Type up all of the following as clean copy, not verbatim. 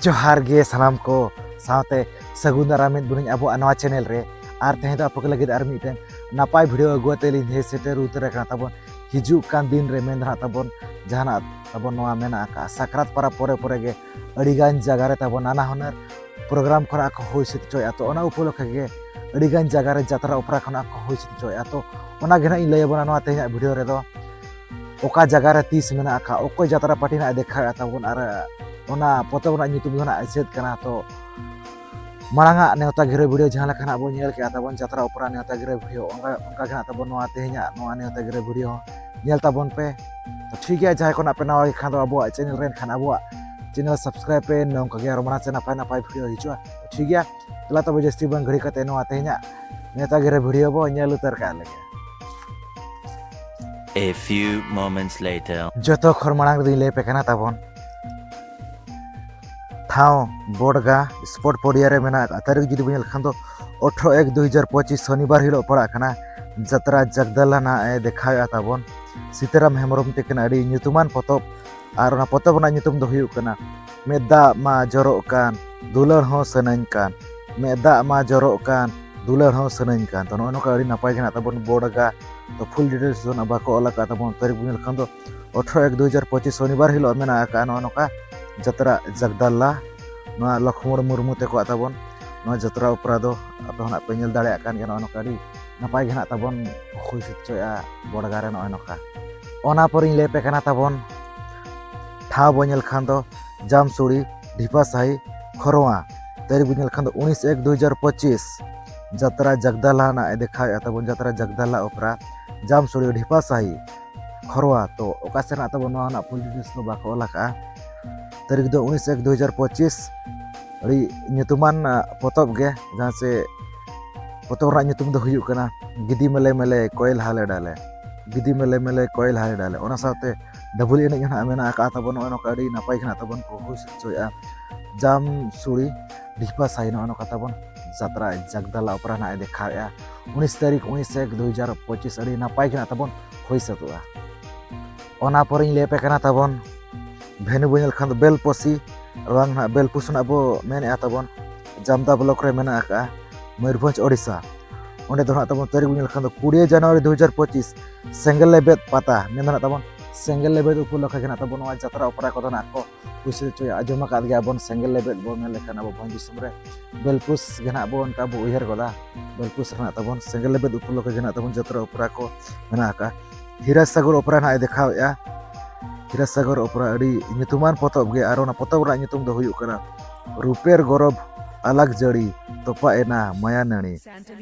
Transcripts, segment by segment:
जोहार गे सानाम को साथे सगुन दारामित बुनिन अबो नवा चैनल रे आर तेहे दो आपको लगे आर मिटन नापाय वीडियो अगुते लिन हे सेटर उतर कना तबन हिजु कान दिन रे मेन रहा तबन जहाना तबन नवा मेना का साकरात पारा पोरे पोरे गे अडिगान जगह रे तबन नाना हुनर प्रोग्राम खना को होय सित चोय तो ओना उपलक्षे गे अडिगान जगह रे जात्रा उपरा खना को होय सित चोय तो ओना गे ना इन लय बना नवा तेहे वीडियो रे दो ओका जगह रे तीस मेना का ओको जात्रा पार्टी ना देखा तबन आर ओना पोतब ना ᱧᱩᱛᱩᱢ ᱫᱚ ᱱᱟᱜ ᱮᱥᱮᱫ ᱠᱟᱱᱟ ᱛᱚ ᱢᱟᱲᱟᱝᱟᱜ ᱱᱮᱣᱛᱟ ᱜᱤᱨᱟᱹ ᱵᱷᱤᱰᱤᱭᱳ ᱡᱟᱦᱟᱸ ᱞᱮᱠᱟᱱᱟᱜ ᱵᱚᱱ ᱧᱮᱞ ᱠᱮᱜᱼᱟ ᱛᱟᱵᱚᱱ ᱡᱟᱛᱨᱟ ᱚᱯᱮᱨᱟ ᱱᱮᱣᱛᱟ ᱜᱤᱨᱟᱹ ᱵᱷᱤᱰᱤᱭᱳ ᱚᱱᱠᱟ ᱜᱮ ᱱᱟᱜ ᱛᱟᱵᱚᱱ ᱱᱚᱣᱟ ᱛᱮᱦᱮᱧᱟᱜ ᱱᱚᱣᱟ ᱱᱮᱣᱛᱟ ᱜᱤᱨᱟᱹ ᱵᱷᱤᱰᱤᱭᱳ ᱧᱮᱞ ᱛᱟᱵᱚᱱ ᱯᱮ ᱛᱚ ᱴᱷᱤᱠ ᱜᱮᱭᱟ ᱡᱟᱦᱟᱸᱭ ᱠᱚ ᱱᱟᱜ ᱯᱮ ᱱᱟᱣᱟ ᱜᱮᱠᱷᱟᱱ ᱫᱚ ᱟᱵᱚᱣᱟᱜ ᱪᱮᱱᱮᱞ ᱨᱮ ᱮᱱᱠᱷᱟᱱ ᱟᱵᱚᱣᱟᱜ ᱪᱮᱱᱮᱞ ᱥᱟᱵᱥᱠᱨᱟᱭᱤᱵ ᱯᱮ ᱱᱚᱝᱠᱟ ᱜᱮ ᱟᱨ ᱢᱟᱲᱟᱝ ᱥᱮ ᱱᱟᱯᱟᱭ ᱱᱟᱯᱟᱭ ᱵᱷᱤᱰᱤᱭᱳ ᱦᱤᱡᱩᱜᱼᱟ ᱴᱷᱤᱠ ᱜᱮᱭᱟ ᱛᱟᱦᱞᱮ ᱛᱚᱵᱮ ᱡᱟᱹᱥᱛᱤ ᱵᱟᱝ ᱜᱷᱟᱹᱲᱤ ᱠᱟᱛᱮ ᱱᱚᱣᱟ ᱛᱮᱦᱮᱧᱟᱜ ᱱᱮᱣᱛᱟ ᱜᱤᱨᱟᱹ ᱵᱷᱤᱰᱤᱭᱳ ᱵᱚ ᱧᱮᱞ ᱩᱛᱟᱹᱨ ᱠᱟᱜ ᱞᱮᱜᱮ A few moments later. ᱡᱚᱛᱚ ᱠᱷᱚᱱ ᱢᱟᱲᱟᱝ ᱨᱮᱫᱚᱧ ᱞᱟᱹᱭ ᱯᱮ ᱠᱟᱱᱟ ᱛᱟᱵᱚᱱ ठाव बोडगा स्पोर्ट पोडिया रे मेना तारीख जुदी बन खान 18/1/2025 शनिवार हिलो पड़ा खाना जतरा जगदला ना देखा ताबन सीताराम हेमरम तेकन अड़ी ᱧᱩᱛᱩᱢᱟᱱ पतब और पतब ना ᱧᱩᱛᱩᱢ दो हुयुग कना मेदा मा जरो कान दुलर हो सनन कान मेदा मा जरो कान दुलर हो सनन कान तो नोका अड़ी नापाय गना ताबन बोडगा तो फुल डिटेल्स जोन बाको अलग ताबन तारीख बन खान 18/1/2025 शनिवार हिलो मेना का नोका जतरा जगदला ना लक्ष्मण मुर्मू तेको ताबन ना जतरा उपरा दो आप होना पे नेल दाड़े कान गना नोका अड़ी नापाय गना ताबन खुश चोया बोडगा रे नोका ओना पर ले पे कना ताबन ठाव बनेल खान दो जामसुड़ी ढिपासाही खरवा तारीख बनेल खान 19/1/2025 जतरा जगदला ना देखा ताबन जतरा जगदला उपरा जामसुड़ी ढिपासाही खरवा तो ओकासेना ताबन ना फुल डिटेल्स तो बाको अलका तारीख दो 19/1/2025 अड़ी ᱧᱩᱛᱩᱢᱟᱱ पतब गे जहाँ से पतब रा ᱧᱩᱛᱩᱢ दो हुयुग कना गिदी मेले मेले कोयल हाले डाले गिदी मेले मेले कोयल हाले डाले ओना साथे डबल एने ना मेना का ताबन ओनो काडी नापाय खना ताबन को हुस चोया जाम सुड़ी ढिपा साइनो ओनो का ताबन जतरा जगदला उपरा ना देखाया 19 तारीख 19/1/2025 अड़ी नापाय खना ताबन होई सतुआ ओना परिन ले पे कना ताबन भेनु बनेल खान बेलपोसी रंग ना बेलपुसना बो मेने ताबन जामदा ब्लॉक रे मेना का मयूरभंज ओडिशा ओंडे दो ताबन तारीख बनेल खान 20 जनवरी 2025 सेंगल लेबेद पाता मेना ताबन सेंगल लेबेद उपलक्षे गना ताबन वा जतरा उपरा को ना को पुसे चोय आजमा का गया बन सेंगल लेबेद बो मेले खान बो भंजी समरे बेलपुस गना बो उनका बो उहर गोदा बेलपुस ना ताबन सेंगल लेबेद उपलक्षे गना ताबन जतरा उपरा को मेना का हिरासागर उपरा ना देखाया हिरासागर उपरा अड़ी ᱧᱩᱛᱩᱢᱟᱱ पतब गे आर पतब रा ᱧᱩᱛᱩᱢ दो हुयुग कना रुपेर गौरव अलग जड़ी तोपा एना माया नणी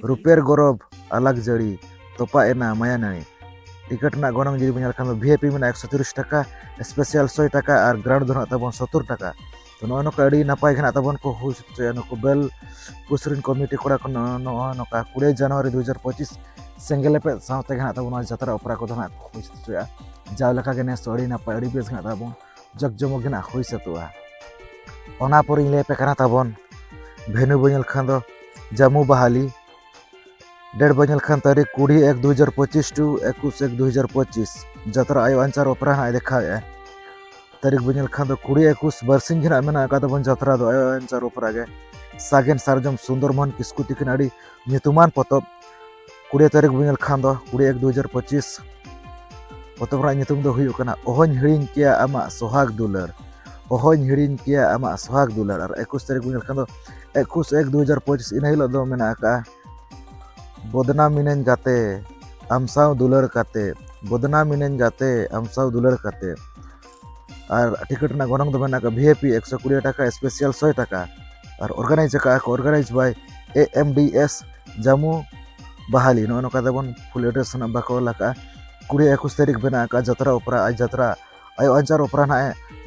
रुपेर गौरव अलग जड़ी तोपा एना माया नणी टिकट ना गणंग जुदी बन खान वीआईपी में 130 टाका स्पेशल 100 टाका और ग्राउंड दो तबन 70 टाका तो नोका अड़ी नापाय खना तबन को हुस चोया नको बेल पुसरिन कमिटी कोड़ा को नोका 20 जनवरी 2025 सेंगल पे सावते खना तबन जतरा उपरा को ना हुस चोया जाव लका के ने सड़ी नापाय अड़ी बेस खना तबन जगजमो गना हुई सतुआ ओना पर ले पे कना तबन भेनु बनेल खान दो जामू बहाली डेढ़ बनेल खान तारीख 20/1/2025 टू 21/1/2025 जतरा आयो अंचार उपरा ना देखा तारीख बनेल खान दो 20/21 बरसिंग घना मेना का तबन जतरा दो आयो अंचार उपरा गे सागेन सारजम सुंदरमोहन किस्कू तिकिन अड़ी ᱧᱩᱛᱩᱢᱟᱱ पतब 20 तारीख बनेल खान दो 20/1/2025 पतब रा ᱧᱩᱛᱩᱢ दो हुयुग कना ओहन हिड़िन किया आमा सोहाग दुलर ओहन हिड़िन किया आमा सोहाग दुलर और 21 तारीख बनेल खान दो 21/1/2025 इन हिलो दो मेना का बदना मिनेन गाते आमसाव दुलर काते बदना मिनेन गाते आमसाव दुलर काते और टिकट ना गणंग दो मेना का वीआईपी 120 टाका स्पेशल 100 टाका और ऑर्गेनाइज का ऑर्गेनाइज बाय एएमडीएस जामू बहाली नो नका दबन फुल एड्रेस ना बाको लका 20-21 तारीख बना का जतरा उपरा आज जतरा आयो अंचार उपरा ना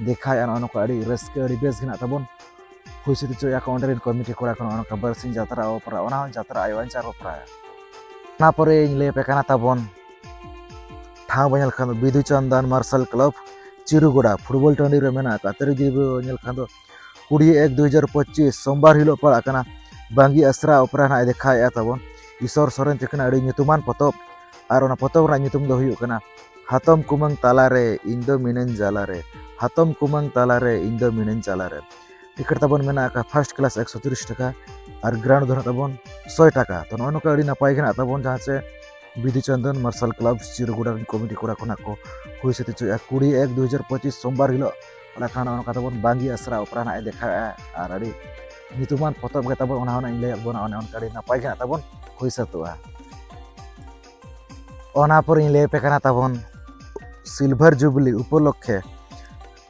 देखा नका अड़ी रस्के अड़ी बेस गना तबन खुशी चोया काउंटर कमिटी कोड़ा को नका बरसिंग जतरा उपरा ओना जतरा आयो अंचार उपरा ना परे ले पे कना तबन ठाव बनेल खान बिदु चंदन मार्शल क्लब चिरुगोड़ा फुटबॉल टंडी रे मेना का तारीख जी बनेल खान 20/1/2025 सोमवार हिलो पड़ा कना बांगी असरा उपरा ना देखा तबन ईश्वर सोरेन तेकना अड़ी ᱧᱩᱛᱩᱢᱟᱱ पतब और पतब रा ᱧᱩᱛᱩᱢ दो हुयुग कना हातम कुमंग ताला रे इन दो मिनेन जाला रे हातम कुमंग ताला रे इन दो मिनेन जाला रे टिकट ताबन मेना का फर्स्ट क्लास 130 टाका और ग्राउंड धरा ताबन 100 टाका। तो नोका अड़ी नपाय गना ताबन जहाँ से विधि चंदन मार्शल क्लब चिरगुड़ा कमिटी कोड़ा कोना को हुई से 20/1/2025 सोमवार हिलो ओना खाना ओना ताबन बांगी आसरा उपराना देखा और अड़ी नितुमान पतब के ताबन ओना इले बोना ओना अड़ी नपाय गना ताबन हुई सतुआ। ओना पर इले पे कना ताबन सिल्वर जुबली उपलक्षे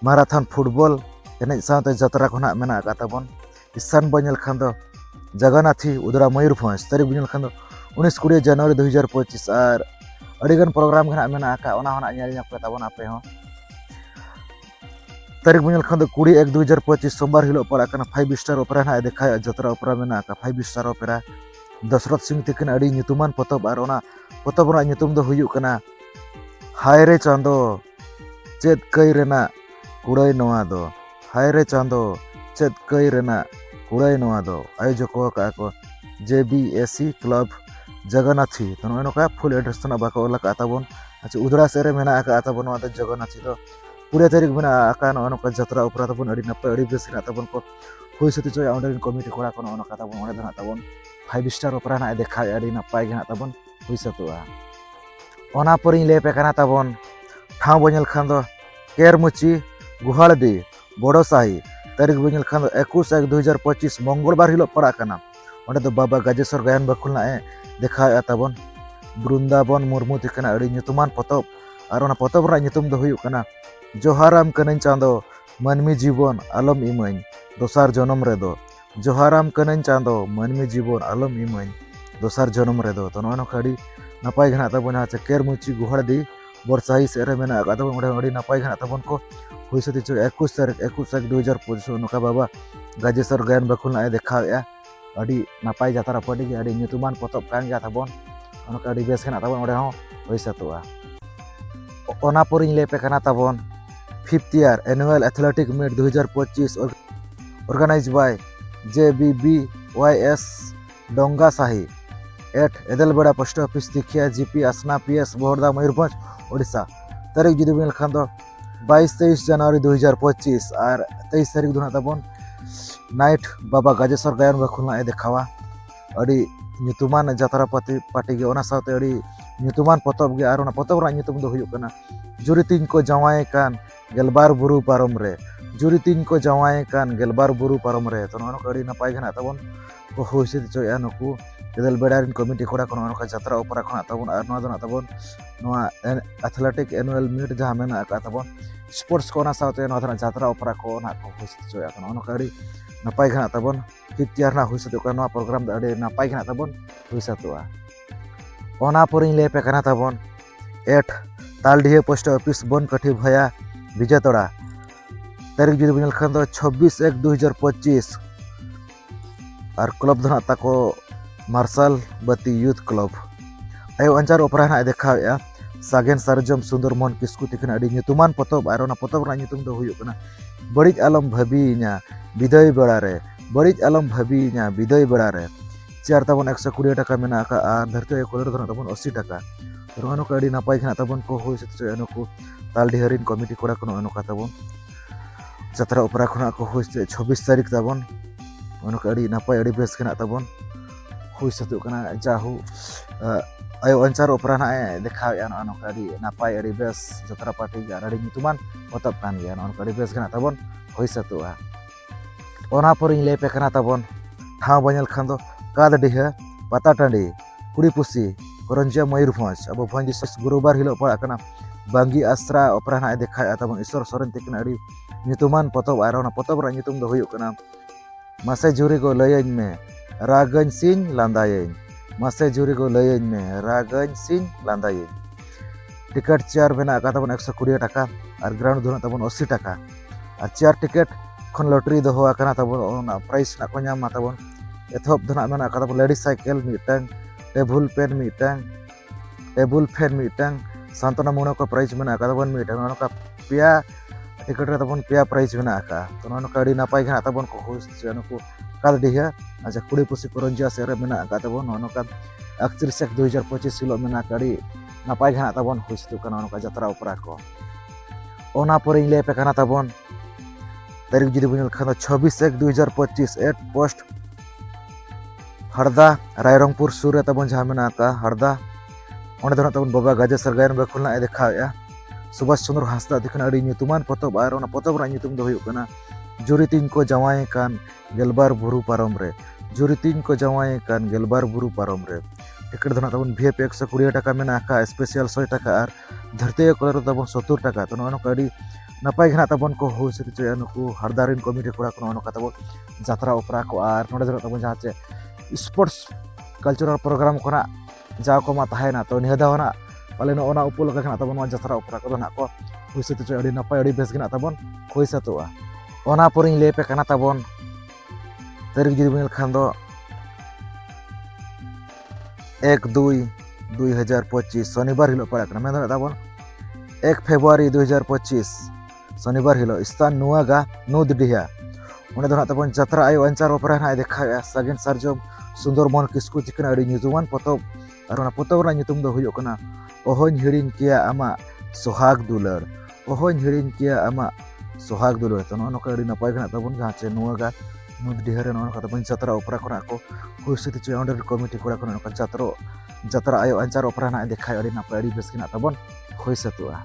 माराथन फुटबॉल एने साथ जतरा खोना मेना का ताबन इसान बनेल खान दो जगन्नाथी उदरा मयूरभंज तारीख बनेल खान दो 19-20 जनवरी 2025 और अड़ीगन प्रोग्राम घना मेना का ओना होना ñel ñap ताबन आपे हो तारीख बनेल खान दो 20/1/2025 सोमवार हिलो पड़ा कना 5 स्टार ओपेरा ना देखा जतरा ओपेरा मेना का 5 स्टार ओपेरा दशरथ सिंह तिकिन अड़ी नितुमान पतब और ओना पतब रा नितुम दो हुयु कना हाय रे चांदो चेद कई रेना कुड़ाई नवा दो हाय रे चांदो चेद कई रेना कुड़ाई नवा दो आयोजक को JBAC क्लब जगन्नाथी तो नोका फुल एड्रेस तो बाको ओला का ताबन अच्छा उदरा सेरे मेना का ताबन वा जगन्नाथी तो पूरे तारीख मेना का नोका जतरा उपरा ताबन अड़ी नपा अड़ी बेस ना ताबन को हुई सती चो आउंडर कमिटी कोड़ा को नोका ताबन ओने दना ताबन 5 स्टार उपरा ना देखा अड़ी नपाय गना ताबन हुई सतुआ। ओना पर ले पे कना ताबन ठाव बनेल खान दो केरमुची गुहालदी बड़ो साही तारीख बनेल खान दो 21/1/2025 मंगलवार हिलो पड़ा कना ओंडे दो बाबा गाजेश्वर गायन बकुल ना देखा ताबन बृंदावन मुर्मू तिकना अड़ी नितुमान पतब और ओना पतब रा नितुम दो हुयु कना जोहाराम कनन चांदो मनमी जीवन आलम इमन दोसार जन्म रे दो जोहाराम कनन चांदो मनमी जीवन आलम इमन दोसार जन्म रे दो तो नो खड़ी नपाय घना ताबन आ केरमुची गुहालदी बरसाही सेरे मेना का ताबन ओंडे अड़ी नपाय घना ताबन को हुई सती 21/1/2025 नोका बाबा गाजेश्वर गायन बकुल ना देखा अड़ी नपाय जातरा पड़ी अड़ी नितुमान पतब कान गया ताबन ओनका अड़ी बेस खना ताबन ओंडे हो हुई सतुआ। ओना पर ले पे कना ताबन 5th year annual athletic meet 2025 organise by JBBYS Donga Sahi at Edalbeda post office Dikhia GP Asana PS Bohorda Mayurbhanj Odisha तारीख जुदी बनेल खान दो 22-23 जनवरी 2025 और 23 तारीख दुना ताबन नाइट बाबा गाजेश्वर गायन बखुलना देखावा अड़ी नितुमान जतरा पार्टी गे ओना साथे अड़ी नितुमान पतब गे और ओना पतब रा नितुम दो हुयु कना जुरितिन को जवाए कान गेलबार बुरु पारम रे जुरितिन को जवाए कान गेलबार बुरु पारम रे तो नो अड़ी नपाय घना ताबन को होइसे चोया नुकु एदल बेडारिन कमिटी कोड़ा को नो जतरा उपरा खना ताबन और नो दना ताबन नो एथलेटिक एनुअल मीट जहां मेना का ताबन स्पोर्ट्स को ना साथे नो दना जतरा उपरा को ना को होइसे चोया को नो अड़ी नपाय घना ताबन 5th ईयर ना हुई सतो का नो प्रोग्राम अड़ी नपाय घना ताबन हुई सतोआ। ओना पर ले पे कना ताबन 8 तालडीहे पोस्ट ऑफिस बन कठी भया विजयतोड़ा तारीख जुदी बनेल खान दो 26/1/2025 और क्लब धना ताको मार्शल बती यूथ क्लब आयो अंचार उपरा ना देखा सागेन सरजम सुंदर मोहन किस्कू तिकन अड़ी नितुमान पतब और ओना पतब रा नितुम दो हुयु कना बड़िज आलम भाबीना विदाय बेड़ा रे बड़िज आलम भाबीना विदाय बेड़ा रे चेयर ताबन 120 टाका मेना का और धरती कलर धना ताबन 80 टाका तो नो अड़ी नपाय खना ताबन को होय सते नुकु तालडीहरिन कमिटी कोड़ा को नो का ताबन जतरा उपरा खना को होय 26 तारीख ताबन नो अड़ी नपाय अड़ी बेस खना ताबन हुई सतु कना जाहु आयो अंचार उपरा ना देखा नो अड़ी नपाय अड़ी बेस जतरा पार्टी गे अड़ी नितुमान पतब कान गया नो अड़ी बेस खना ताबन हुई सतुआ। ओना पर ले पे कना ताबन ठाव बनेल खान दो कादडीहा पाता टांडी कुड़ीपुसी करंजिया मयूरभंज अब भंज गुरुवार हिलो पड़ा कना बांगी आसरा उपरा ना देखा ताबन ईश्वर सोरेन तिकन अड़ी नितुमान पतब और ओना पतब रा नितुम दो हुयु कना मासे जुरी को लयन में रागन सिंह लांदायन मासे जुरी को लयन में रागन सिंह लांदायन टिकट चेयर मेना का ताबन 120 टाका और ग्राउंड धुना ताबन 80 टाका और चेयर टिकट खन लॉटरी दो हुआ कना ताबन ओना प्राइस ना को नाम ताबन एथोप धना मेना का ताबन लेडीज साइकिल मिटंग टेबल फैन मिटंग सांतना मुना को प्राइस मेना का ताबन मिटंग ओना का पिया टिकट रे ताबन पिया प्राइस मेना का तो ओना का अड़ी नपाय घना ताबन को होस नुकु कालडीहा अच्छा कुड़ीपुसी करंजिया सेरे मेना का ताबन ओना का 31/1/2025 हिलो मेना का अड़ी नपाय घना ताबन होस तो कना ओना का जतरा उपरा को ओना पर ले पे कना ताबन तारीख जुदी बन खान 26/1/2025 एट पोस्ट हरदा रायरंगपुर सूर तबन जहाँ मेना का हरदा ओंडे दो तबन बाबा गाजेसर गायन बखुलना देखा सुभाष चंद्र हांसदा दिखन अड़ी ᱧᱩᱛᱩᱢᱟᱱ ᱯᱚᱛᱚᱵ ᱟᱨ ᱚᱱᱟ ᱯᱚᱛᱚᱵ ᱨᱮᱱᱟᱜ ᱧᱩᱛᱩᱢ ᱫᱚ ᱦᱩᱭᱩᱜ ᱠᱟᱱᱟ ᱡᱩᱨᱤᱛᱤᱧ ᱠᱚ ᱡᱟᱶᱟᱭ ᱠᱟᱱ ᱜᱮᱞᱵᱟᱨ ᱵᱩᱨᱩ ᱯᱟᱨᱚᱢ ᱨᱮ ᱡᱩᱨᱤᱛᱤᱧ ᱠᱚ ᱡᱟᱶᱟᱭ ᱠᱟन ᱜᱮᱞᱵᱟर बुरु पारम रे टिकट दो तबन VIP 120 टाका मेना का स्पेशल 100 टाका और धरती कलर तबन 70 टाका तो नोनो अड़ी नपाय घना तबन को हो से चय नुकु हरदारिन कमिटी कोड़ा को नोनो का तबन जात्रा ओपरा को और नोडे दो तबन जहाँ चे स्पोर्ट्स कल्चरल प्रोग्राम कोना जा को मा ताहेना तो निहदावना पाले ओना उपलक्ष घना तबन जात्रा ओपरा को ना को हो से चय अड़ी नपाय अड़ी बेस घना तबन खोई सतोआ ओना परिन ले पे कना तबन तारीख जुदी बन खान दो 1/2/2025 शनिवार हिलो पड़ा मेन तबन 1 फेब्रुआरी 2025 शनिवार हिलो स्थान नुआगा नुदडिहा उन्हें दो तबन जात्रा आयो अंचार ओपरा ना देखा सागिन सारजम सुंदरमोहन किस्कु चिकन अड़ी ᱧᱩᱛᱩᱢᱟᱱ ᱯᱚᱛᱚᱵ और ओना ᱯᱚᱛᱚᱵ ᱨᱮᱱᱟᱜ ᱧᱩᱛᱩᱢ ᱫᱚ ᱦᱩᱭᱩᱜ ᱠᱟᱱᱟ ओहन हिड़िन किया आमा सुहाग दुलर ओहन हिड़िन किया आमा सुहाग दुलर तो नोका अड़ी नपाय गना तबन जहाँ चे नुआगा नुदडिहा रे नोका तबन जात्रा ओपरा कोना को हुसित चे अंडर कमिटी कोड़ा कोना नोका जात्रा आयो अंचार ओपरा ना देखा अड़ी नपाय अड़ी बेस गना तबन खोई सतुआ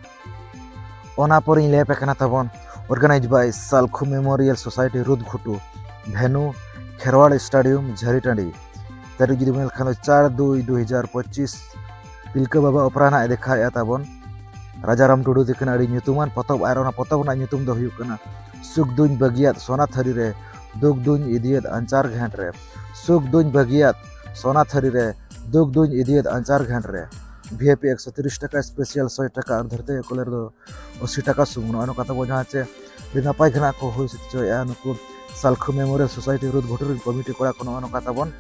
ओना पर ले पे कना तबन organised by Salkhu memorial society रुदघुटू भेनु खेरवाड़ स्टेडियम झरीटांडी तारीख जुदी बन खान 4/2/2025 पिलका बाबा ओपरा ना देखा तबन राजाराम टुडू दिखन अड़ी ᱧᱩᱛᱩᱢᱟᱱ पतब और ओना पतब ना ᱧᱩᱛᱩᱢ दो हुयुग कना सुख दुñ बगियात सोना थरी रे दुख दुñ इदियत अंचार घाट रे सुख दुñ बगियात सोना थरी रे दुख दुñ इदियत अंचार घाट रे VIP 130 टाका स्पेशल 100 टाका और धरते कलर दो 80 टाका सुमन ओना कता बो जहाँ चे नपाय घना को होय सिचोया नुकु सालखु मेमोरियल सोसाइटी रुदघुटू कमिटी कोड़ा कोना ओना कता बन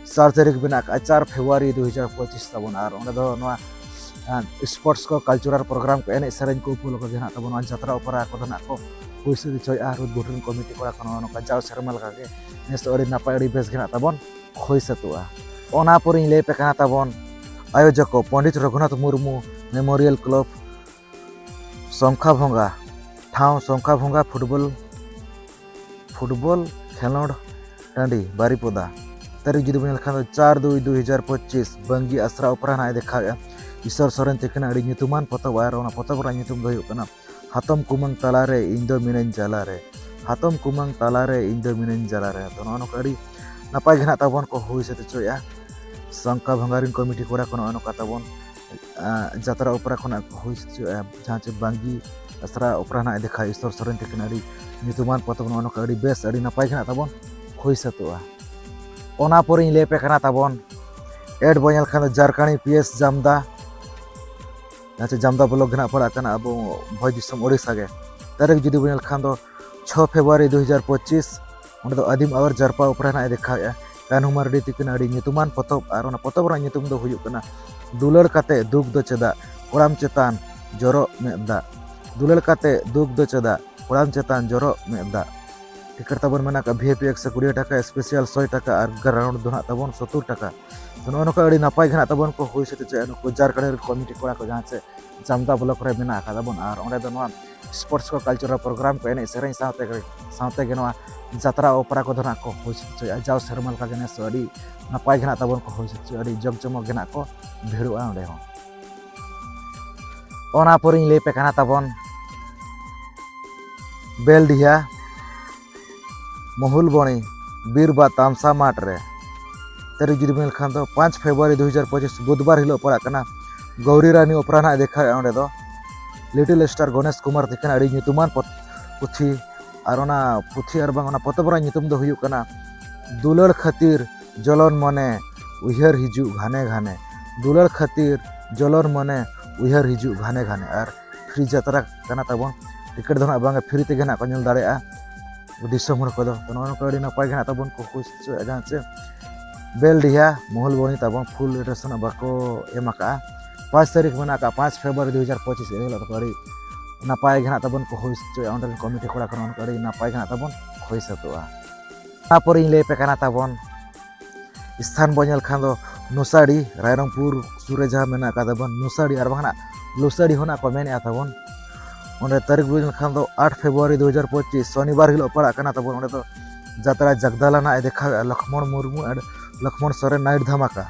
4 तारीख बिना 4 फेब्रुआरी 2025 तबन और ओंडे दो नवा स्पोर्ट्स को कल्चरल प्रोग्राम को एने सेरेंज को उपलक्ष घना तबन जात्रा ओपरा को धना को हुइसे दिचोया रुदघुटू कमिटी कोड़ा कोना ओना जाव शर्मा लगा के नेस अड़ी नपाय अड़ी बेस घना तबन खोई सतुआ ओना परिन ले पे कना तबन आयोजक पंडित रघुनाथ मुर्मू मेमोरियल क्लब संखा भंगा ठाव संखा भंगा फुटबॉल खेलोड टांडी बारीपोदा तारीख जुदी बन खान 4/2/2025 बंगी आसरा ओपरा ना देखा ईश्वर सोरेन तकिन अड़ी ᱧᱩᱛᱩᱢᱟᱱ पतब और ओना पतब रा ᱧᱩᱛᱩᱢ दो हुयुग कना हातम कुमंग तालारे ᱤᱧ ᱫᱚ ᱢᱤᱱᱟᱹᱧ ᱡᱟᱞᱟᱨᱮ हातम कुमंग तालारे ᱤᱧ ᱫᱚ ᱢᱤᱱᱟᱹᱧ ᱡᱟᱞᱟᱨᱮ तो नोनो अड़ी नपाय घना तबन को हुई से चोया संका भंगारिन कमिटी कोड़ा कोना ओनो तबन जात्रा ओपरा कोना हुई से चोया जहाँ चे बांगी आसरा ओपरा ना देखा ईश्वर सोरेन तकिन अड़ी ᱧᱩᱛᱩᱢᱟᱱ पतब ओनो अड़ी बेस अड़ी नपाय घना तबन खोई सतुआ ओना परिन ले पे कना तबन एड बनेल खान जारकाणी PS जामदा जहाँ जामदा ब्लॉक घना पड़ा कना अब भोज दिसम ओडिशा के तारीख जुदी बनेल खान 6 फेब्रुआरी 2025 उन्हें दो आदिम और जारपा ओपरा ना देखा कान्हू मारडी तकिन अड़ी ᱧᱩᱛᱩᱢᱟᱱ पतब और ओना पतब रा ᱧᱩᱛᱩᱢ दो हुयुग कना दुलड़ काते दुख दो चेदा कोड़ाम चेतान जरो मेदा दुलड़ काते दुख दो चेदा कोड़ाम चेतान जरो मेदा टिकट तबन मेना का VIP 120 टाका स्पेशल 100 टाका और ग्राउंड दो तबन 70 टाका तो नोनो का अड़ी नपाय घना तबन को हुई से नुकु जारकाणी कमिटी कोड़ा को जहाँ से जामदा ब्लॉक रे मेना का तबन और ओंडे दो नवा स्पोर्ट्स को कल्चरल प्रोग्राम को एने सेरेंज साथे के नवा जात्रा ओपरा को धना को हुई से जाव शर्मा का गने सो अड़ी नपाय घना तबन को हुई से अड़ी जगजमक घना को भिड़ुआ ओंडे हो ओना परिन ले पे कना तबन बेलडिहा महुलबणी बीरबा तामसा माठ रे तारीख जुदी बन खान 5 फेब्रुआरी 2025 बुधवार हिलो पड़ा कना गौरी रानी ओपरा ना देखा ओंडे दो लिटिल स्टार गणेश कुमार तकिन अड़ी ᱧᱩᱛᱩᱢᱟᱱ पुथी और ओना पुथी और बांग ओना पतब रा ᱧᱩᱛᱩᱢ दो हुयुग कना दुलड़ खातिर जलन मने उहर हिजु घाने घाने दुलड़ खातिर जलन मने उहर हिजु घाने घाने और फ्री जात्रा कना तबन टिकट दो ना बांग फ्री ते घना को नेल दाड़ेआ दिसम हर को दो तो नोनो को अड़ी नपाय घना तबन को खुश जहाँ से बेलडिहा महलबणी तबन फुल रेशन बाको एमाका 5 तारीख बना का 5 फेब्रुआरी 2025 एला तो अड़ी नपाय घना तबन को होइस अंडर कमिटी कोड़ा कोन अड़ी नपाय घना तबन खोई सतुआ ना पर ले पे कना तबन स्थान बनेल खान दो नुसाड़ी रायरंगपुर सूरे जहाँ मेना का तबन नुसाड़ी और बहाना लुसाड़ी होना को मेने तबन onde tarik buin lekhan do 8 Februari 2025 शनिवार हिलो पड़ा कना तबन onde तो जात्रा जगदला ना देखा लक्ष्मण मुर्मू और लक्ष्मण सोरेन नाइट धमाका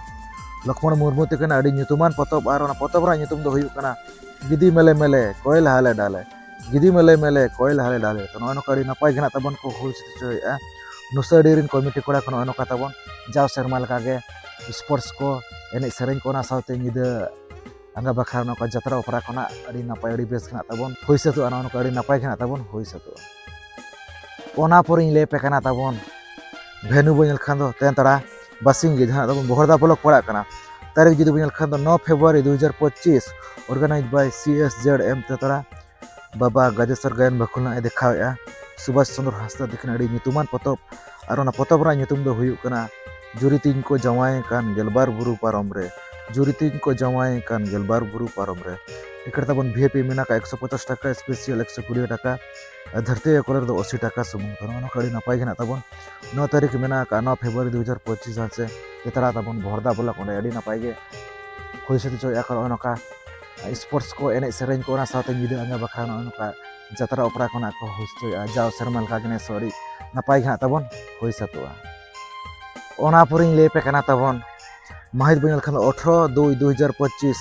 लक्ष्मण मुर्मू तकन अड़ी nyutuman potop और ona potop ra nyutum do huyuk kana गिदी मेले मेले कोयल हाले डाले गिदी मेले मेले कोयल हाले डाले तो नोनो कड़ी नपाय गना तबन को हुल सिचोया नुसाडीरिन कमिटी कोड़ा कोन ono katabon जाव शर्मा लकागे स्पोर्ट्स को एने सेरेन कोना साउते निदे angga bakar no jatra opera kona adi napai adi bes kena tabon hoi satu ana ono adi napai kena tabon hoi satu ona poring le pekana tabon venue bonyel khando ten tara basing ge jana tabon bohorda blok pora kana tarik judi bonyel khando 9 Februari 2025 organized by CSZM tara baba gajasar gayan bakhulna e dekhaw ya Subhash Chandra Hasta dikna adi nyutuman potop ar ona potop ra nyutum do huyuk kana juritin ko jawai kan gelbar buru paromre juritin ko jawai kan gelbar buru paromre इकड़ तबन VIP मेना का 150 टाका special 120 टाका धरती colour दो 80 टाका सुमुंग तो कड़ी नपाय गना तबन 9 तारीख मेना का 9 Februari 2025 से इतरा तबन भरदा बोला कोंडे अड़ी नपाय गे होय से जो या कर नका स्पोर्ट्स को एने सेरेन को ना साथे निदे अंगा बखा नका जतरा ओपरा कोना को होस्तो जाव शर्मा का गने सॉरी नपाय गना तबन होय सतुआ ओना पुरिंग ले पे कना तबन माहित बनिल खान 18/2/2025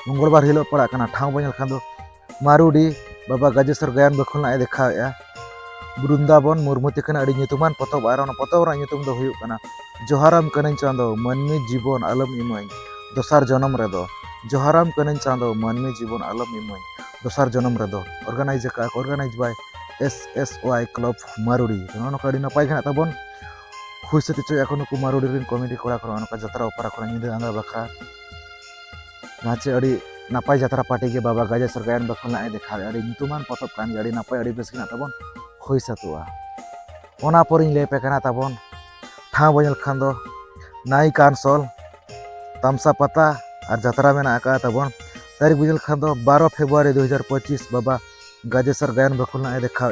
मंगलवार हिलो पड़ा कना ठाव बनिल खान मारुडी बाबा गजेश्वर गायन बखुलना देखा या वृंदावन मुर्मू तिकना अड़ी nyutuman potop ar ona potop ra nyutum do huyuk kana जोहाराम कनें Chando मनमी जीवन आलम इमाई दोसार जन्म रेदो जोहाराम कनें चांदो मनमी जीवन आलम इमाई दोसार जन्म रेदो ऑर्गेनाइज बाय SSY क्लब मारुडी ono kadi napai kana tabon हुई से तिचो एखोनो कुमारुडी रिन कमिटी कोड़ा कोन अनका जतरा उपरा कोन निदे आंगा बखा नाचे अड़ी नापाय जतरा पार्टी के बाबा गजेश्वर गायन बखलना ए देखा अड़ी nyutuman potop kan अड़ी नापाय अड़ी बेस किना तबन होई सतुआ ओना पोरिन ले पे kana तबन ठाव बनिल खान दो नाई कांसल तमसा पता और जतरा मेना आका तबन तारीख बनिल खान दो 12 Februari 2025 बाबा गजेश्वर गायन बखलना ए देखा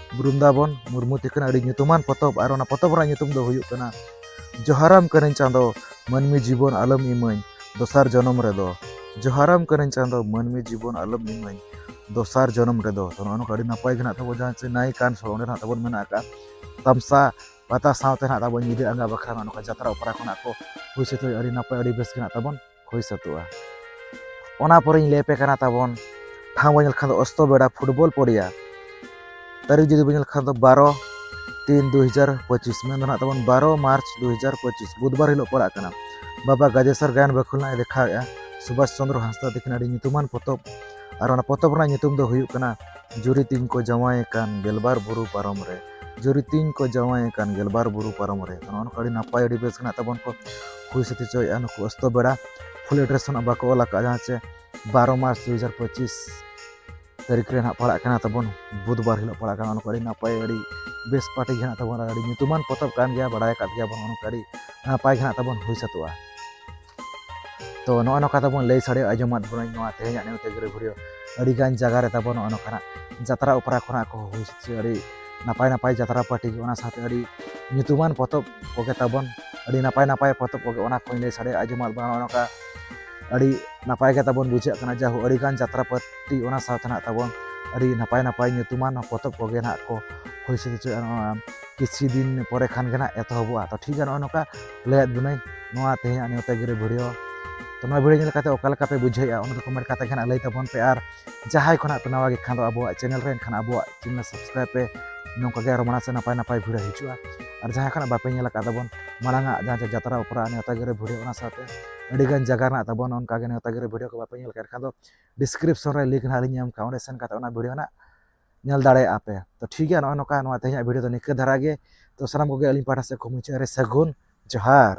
वृंदावन मुर्मू तिकन अड़ी nyutuman potop ar ona potop ra nyutum do huyuk kana जोहाराम कनें Chando मनमी जीवन आलम इमाई दोसार जन्म रेदो जोहाराम कनें चांदो मनमी जीवन आलम इमाई दोसार जन्म रेदो तो ono kadi napai gena tabo jahan se nai kan so ona tabon mena ka tamsa pata saute na tabon nyide anga bakra ono ka jatra opera kona ko hui se to adi napai adi bes gena tabon hoi satua ona poring lepe kana tabon thang banyal khan osto beda football podia तारीख जदि बनिल खान 12/3/2025 में ना तबन 12 मार्च 2025 बुधवार हिलो पड़ा कना बाबा गजेश्वर गायन बखुलना देखा या सुभाष चंद्र हांसदा दिखना अड़ी nyutuman potop और ona potop ra nyutum do huyuk kana juri tin ko jawai kan gelbar buru parom re juri tin ko jawai kan gelbar buru parom re तो ono kadi napai adi bes kana तबन को हुई से तिचो या नको अस्तो बेड़ा full address ना बाको ओला का जहां से 12 मार्च 2025 तारीख रे ना पड़ा कना तबन बुधवार हिलो पड़ा कना ono नापाय अड़ी बेस पार्टी गना तबन अड़ी nyutuman potop kan गया बड़ाय का गया बन ono कड़ी नापाय गना तबन हुई सतुआ तो नो का तबन लई साडे आजमात बन नोआ तेहया नेते गरे भिडियो अड़ी गान जगह रे तबन ono kana जतरा उपरा खना को हुई से अड़ी नापाय जतरा पार्टी ओना साथे अड़ी nyutuman potop कोगे तबन अड़ी नापाय potop कोगे ओना को लई साडे आजमात बन ono का अड़ी नापाय के तबन बुझे कना जाहु अड़ी गान जतरा पार्टी ओना साथे ना तबन अड़ी नापाय nyutuman potop कोगे ना को हुई से किसी दिन परे खान गना एतहबुआ तो ठीक है नोका लेद बुनै नोआ तेहया नेते गरे भिडियो तो नोआ भिडियो नेल काते ओका लका पे बुझैया ओना तो कमेंट काते गना लई तबन पे आर जहाय खना पे नवा गे खान अबुआ चैनल रे खान अबुआ चैनल सब्सक्राइब पे नोका गे रमना से नापाय भिडियो हिजुआ और जहां खान बापे नेल का तबन मालांगा जहां जतरा उपरा नेते गरे भिडियो ओना साथे अड़ी गान जगह ना तबन ओनका गे नेते गरे भिडियो को बापे नेल का खान दो डिस्क्रिप्शन रे लिंक ना लिंक का ओने सेन काते ओना भिडियो ना नेल दाड़े आपे तो ठीक है नोका नोआ तेहया भिडियो तो निके धरा गे तो साराम को गे अली पाठा से को मुचे रे सगुन जोहार।